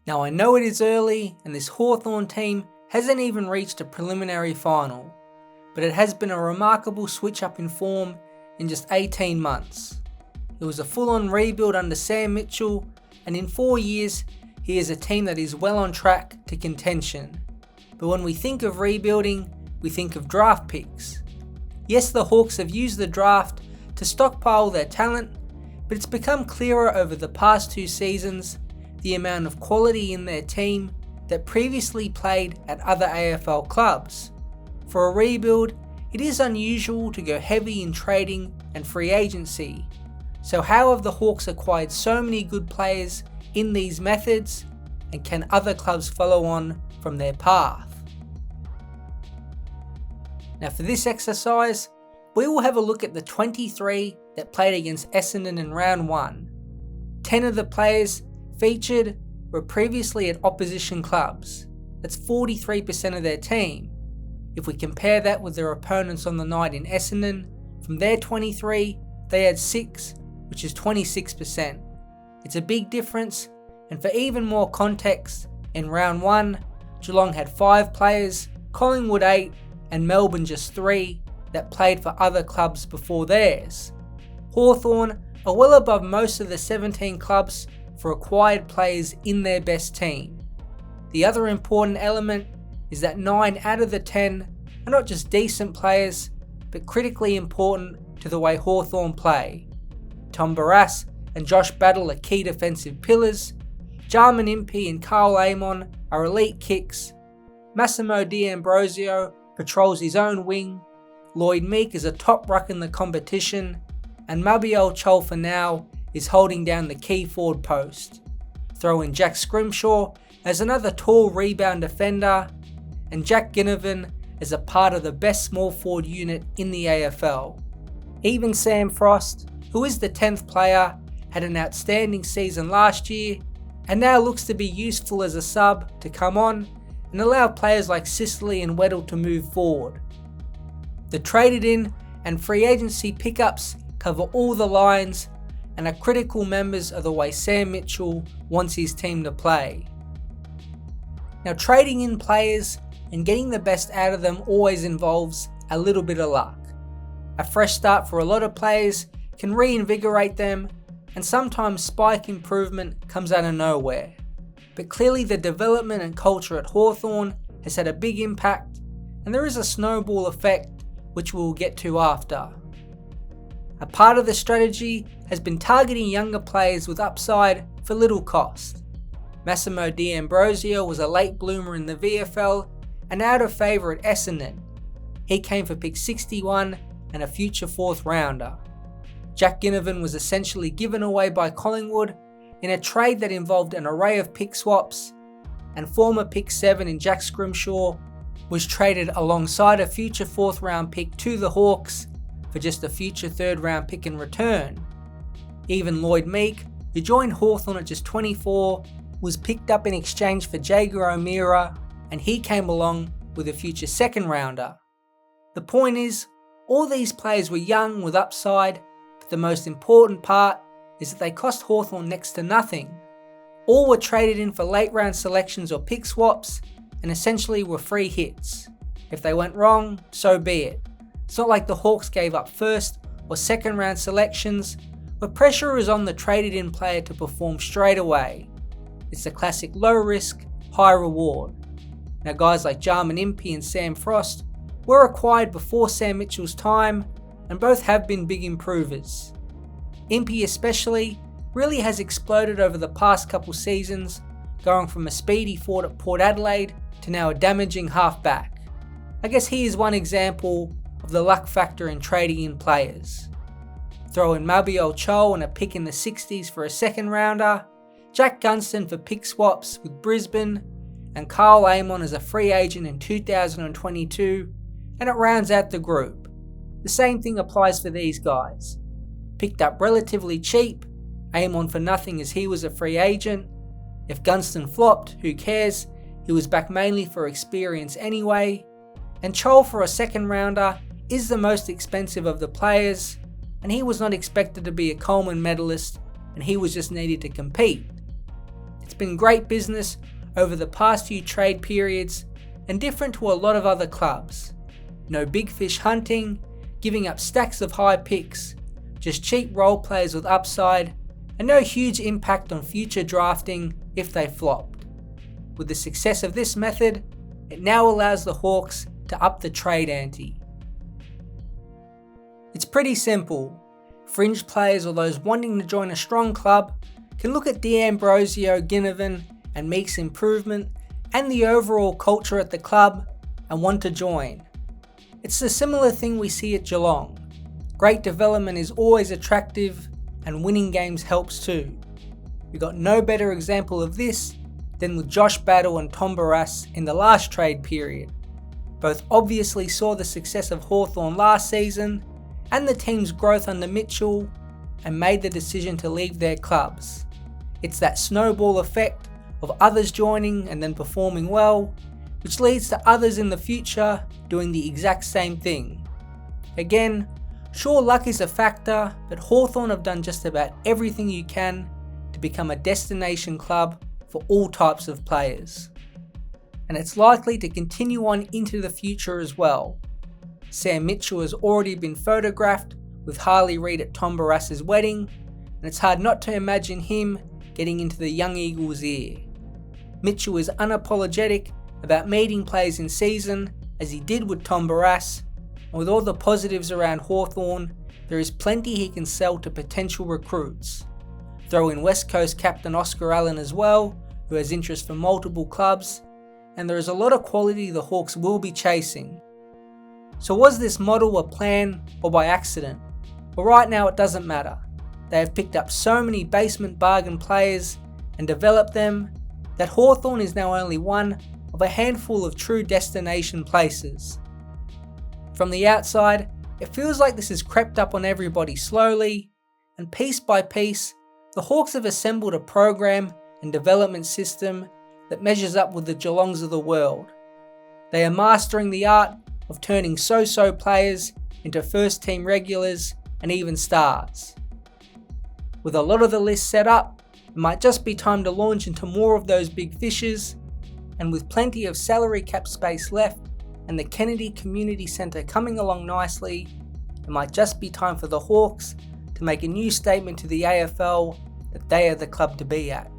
Now I know it is early and this Hawthorn team hasn't even reached a preliminary final, but it has been a remarkable switch up in form in just 18 months. It was a full-on rebuild under Sam Mitchell, and in 4 years he is a team that is well on track to contention. But when we think of rebuilding, we think of draft picks. Yes, the Hawks have used the draft to stockpile their talent, but it's become clearer over the past 2 seasons the amount of quality in their team that previously played at other AFL clubs. For a rebuild, it is unusual to go heavy in trading and free agency. So how have the Hawks acquired so many good players in these methods, and can other clubs follow on from their path? Now for this exercise, we will have a look at the 23 that played against Essendon in round 1. 10 of the players featured were previously at opposition clubs. That's 43% of their team. If we compare that with their opponents on the night in Essendon, from their 23, they had 6, which is 26%. It's a big difference, and for even more context, in round 1, Geelong had 5 players, Collingwood 8, and Melbourne just 3 that played for other clubs before theirs. Hawthorn are well above most of the 17 clubs for acquired players in their best team. The other important element is that 9 out of the 10 are not just decent players, but critically important to the way Hawthorn play. Tom Barrass and Josh Battle are key defensive pillars, Jarman Impey and Carl Amon are elite kicks, Massimo D'Ambrosio patrols his own wing, Lloyd Meek is a top ruck in the competition, and Mabior Chol for now is holding down the key forward post. Throw in Jack Scrimshaw as another tall rebound defender, and Jack Ginnivan as a part of the best small forward unit in the AFL. Even Sam Frost, who is the 10th player, had an outstanding season last year and now looks to be useful as a sub to come on and allow players like Sicily and Weddle to move forward. The traded in and free agency pickups cover all the lines and are critical members of the way Sam Mitchell wants his team to play. Now, trading in players and getting the best out of them always involves a little bit of luck. A fresh start for a lot of players can reinvigorate them, and sometimes spike improvement comes out of nowhere. But clearly the development and culture at Hawthorn has had a big impact, and there is a snowball effect which we'll get to after. A part of the strategy has been targeting younger players with upside for little cost. Massimo D'Ambrosio was a late bloomer in the VFL and out of favour at Essendon. He came for pick 61 and a future 4th rounder. Jack Ginnivan was essentially given away by Collingwood in a trade that involved an array of pick swaps, and former pick 7 in Jack Scrimshaw was traded alongside a future 4th round pick to the Hawks for just a future 3rd round pick in return. Even Lloyd Meek, who joined Hawthorn at just 24, was picked up in exchange for Jaeger O'Meara, and he came along with a future 2nd rounder. The point is, all these players were young with upside, but the most important part is that they cost Hawthorn next to nothing. All were traded in for late round selections or pick swaps, and essentially were free hits. If they went wrong, so be it. It's not like the Hawks gave up 1st or 2nd round selections, where pressure is on the traded in player to perform straight away. It's a classic low risk, high reward. Now guys like Jarman Impey and Sam Frost were acquired before Sam Mitchell's time, and both have been big improvers. Impey especially really has exploded over the past couple seasons, going from a speedy forward at Port Adelaide to now a damaging halfback. I guess he is one example of the luck factor in trading in players. Throw in Mabior Chol and a pick in the 60s for a 2nd rounder, Jack Gunston for pick swaps with Brisbane, and Carl Amon as a free agent in 2022, and it rounds out the group. The same thing applies for these guys. Picked up relatively cheap, Amon for nothing as he was a free agent. If Gunston flopped, who cares? He was back mainly for experience anyway. And Chol for a 2nd rounder is the most expensive of the players, and he was not expected to be a Coleman medalist, and he was just needed to compete. It's been great business over the past few trade periods and different to a lot of other clubs. No big fish hunting, giving up stacks of high picks, just cheap role players with upside, and no huge impact on future drafting if they flopped. With the success of this method, it now allows the Hawks to up the trade ante. It's pretty simple. Fringe players or those wanting to join a strong club can look at D'Ambrosio, Ginnivan and Meek's improvement and the overall culture at the club and want to join. It's a similar thing we see at Geelong. Great development is always attractive and winning games helps too. We got no better example of this than with Josh Battle and Tom Barrass in the last trade period. Both obviously saw the success of Hawthorn last season and the team's growth under Mitchell and made the decision to leave their clubs. It's that snowball effect of others joining and then performing well, which leads to others in the future doing the exact same thing. Again, sure, luck is a factor, but Hawthorn have done just about everything you can to become a destination club for all types of players. And it's likely to continue on into the future as well. Sam Mitchell has already been photographed with Harley Reid at Tom Barrass's wedding, and it's hard not to imagine him getting into the young Eagles' ear. Mitchell is unapologetic about meeting players in season, as he did with Tom Barrass, and with all the positives around Hawthorn, there is plenty he can sell to potential recruits. Throw in West Coast captain Oscar Allen as well, who has interest for multiple clubs, and there is a lot of quality the Hawks will be chasing. So was this model a plan or by accident? Well, right now it doesn't matter. They have picked up so many basement bargain players and developed them that Hawthorn is now only one of a handful of true destination places. From the outside, it feels like this has crept up on everybody slowly, and piece by piece, the Hawks have assembled a program and development system that measures up with the Geelongs of the world. They are mastering the art of turning so-so players into first team regulars and even stars. With a lot of the list set up, it might just be time to launch into more of those big fishes, and with plenty of salary cap space left and the Kennedy Community Centre coming along nicely, it might just be time for the Hawks to make a new statement to the AFL that they are the club to be at.